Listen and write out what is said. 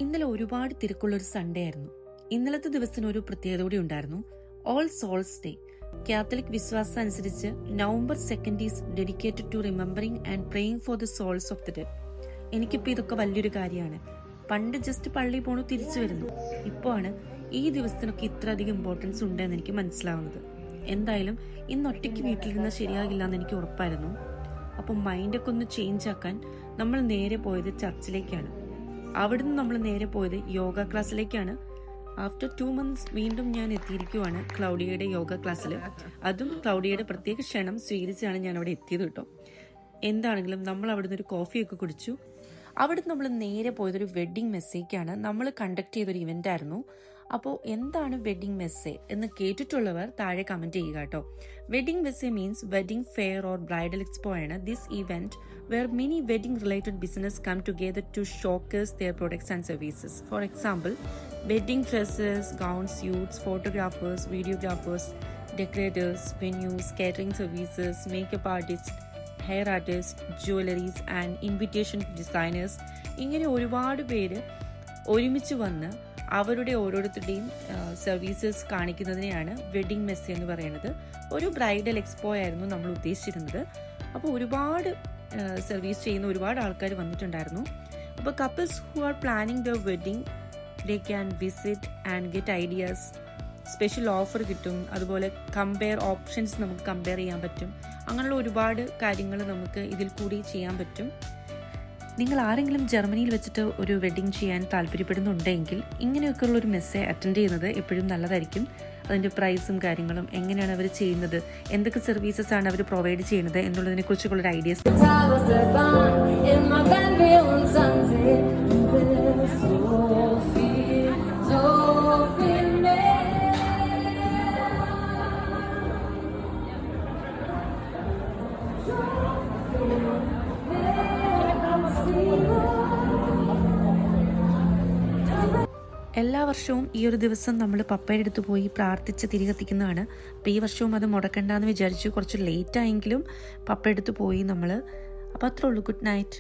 ഇന്നലെ ഒരുപാട് തിരക്കുള്ളൊരു സൺഡേ ആയിരുന്നു. ഇന്നലത്തെ ദിവസത്തിന് ഒരു പ്രത്യേകത കൂടി ഉണ്ടായിരുന്നു. All souls day. കാത്തലിക് വിശ്വാസം അനുസരിച്ച് November 2 is dedicated to remembering and praying for the souls of the dead. എനിക്കിപ്പോൾ ഇതൊക്കെ വലിയൊരു കാര്യമാണ്. പണ്ട് ജസ്റ്റ് പള്ളിയിൽ പോണു തിരിച്ചു വരുന്നു. ഇപ്പോൾ ആണ് ഈ ദിവസത്തിനൊക്കെ ഇത്ര അധികം ഇമ്പോർട്ടൻസ് ഉണ്ടെന്ന് എനിക്ക് മനസ്സിലാവുന്നത്. എന്തായാലും ഇന്ന് ഒറ്റയ്ക്ക് വീട്ടിലിരുന്നാൽ ശരിയാകില്ല എന്ന് എനിക്ക് ഉറപ്പായിരുന്നു. അപ്പോൾ മൈൻഡൊക്കെ ഒന്ന് ചേഞ്ച് ആക്കാൻ നമ്മൾ നേരെ പോയത് ചർച്ചിലേക്കാണ്. അവിടുന്ന് നമ്മൾ നേരെ പോയത് യോഗ ക്ലാസ്സിലേക്കാണ്. ആഫ്റ്റർ 2 months വീണ്ടും ഞാൻ എത്തിയിരിക്കുവാണ് ക്ലൗഡിയയുടെ യോഗ ക്ലാസ്സിൽ. അതും ക്ലൗഡിയയുടെ പ്രത്യേക ക്ഷണം സ്വീകരിച്ചാണ് ഞാൻ അവിടെ എത്തിയത് കേട്ടോ. എന്താണെങ്കിലും നമ്മൾ അവിടുന്ന് ഒരു കോഫിയൊക്കെ കുടിച്ചു. അവിടുന്ന് നമ്മൾ നേരെ പോയതൊരു വെഡ്ഡിങ് മെസ്സേക്കാണ്. നമ്മൾ കണ്ടക്ട് ചെയ്തൊരു ഇവന്റ് ആയിരുന്നു. അപ്പോൾ എന്താണ് വെഡ്ഡിങ് മെസ്സേ എന്ന് കേട്ടിട്ടുള്ളവർ താഴെ കമന്റ് ചെയ്യുക കേട്ടോ. Wedding messe means wedding fair or bridal expo ആണ്. This event where many wedding related business come together to showcase their products and services. For example, wedding dresses, gowns, suits, photographers, videographers, decorators, venues, catering services, makeup artists, hair artists, jewelries and invitation designers. ഇങ്ങനെ ഒരുപാട് പേര് ഒരുമിച്ച് വന്ന് അവരുടെ ഓരോരുത്തരുടെയും services കാണിക്കുന്നതിനെയാണ് wedding മെസ്സേ എന്ന് പറയുന്നത്. ഒരു ബ്രൈഡൽ എക്സ്പോ ആയിരുന്നു നമ്മൾ ഉദ്ദേശിച്ചിരുന്നത്. അപ്പോൾ ഒരുപാട് സർവീസ് ചെയ്യുന്ന ഒരുപാട് ആൾക്കാർ വന്നിട്ടുണ്ടായിരുന്നു. അപ്പോൾ couples who are planning the wedding they can visit and get ideas. Special offer കിട്ടും. അതുപോലെ കമ്പയർ ഓപ്ഷൻസ് നമുക്ക് കമ്പയർ ചെയ്യാൻ പറ്റും. അങ്ങനെയുള്ള ഒരുപാട് കാര്യങ്ങൾ നമുക്ക് ഇതിൽ കൂടി ചെയ്യാൻ പറ്റും. നിങ്ങൾ ആരെങ്കിലും ജർമ്മനിയിൽ വെച്ചിട്ട് ഒരു വെഡ്ഡിങ് ചെയ്യാൻ താല്പര്യപ്പെടുന്നുണ്ടെങ്കിൽ ഇങ്ങനെയൊക്കെയുള്ള ഒരു മെസ്സേ അറ്റൻഡ് ചെയ്യുന്നത് എപ്പോഴും നല്ലതായിരിക്കും. അതിൻ്റെ പ്രൈസും കാര്യങ്ങളും എങ്ങനെയാണ് അവർ ചെയ്യുന്നത്, എന്തൊക്കെ സർവീസസ് ആണ് അവർ പ്രൊവൈഡ് ചെയ്യുന്നത് എന്നുള്ളതിനെ കുറിച്ചുള്ളൊരു ഐഡിയാസ്. എല്ലാ വർഷവും ഈ ഒരു ദിവസം നമ്മൾ പപ്പയുടെ അടുത്ത് പോയി പ്രാർത്ഥിച്ച് തിരികെത്തിക്കുന്നതാണ്. അപ്പോൾ ഈ വർഷവും അത് മുടക്കണ്ടെന്ന് വിചാരിച്ചു. കുറച്ച് ലേറ്റ് ആയെങ്കിലും പപ്പയുടെ അടുത്ത് പോയി നമ്മൾ. അപ്പോൾ അത്രേ ഉള്ളൂ. Good night.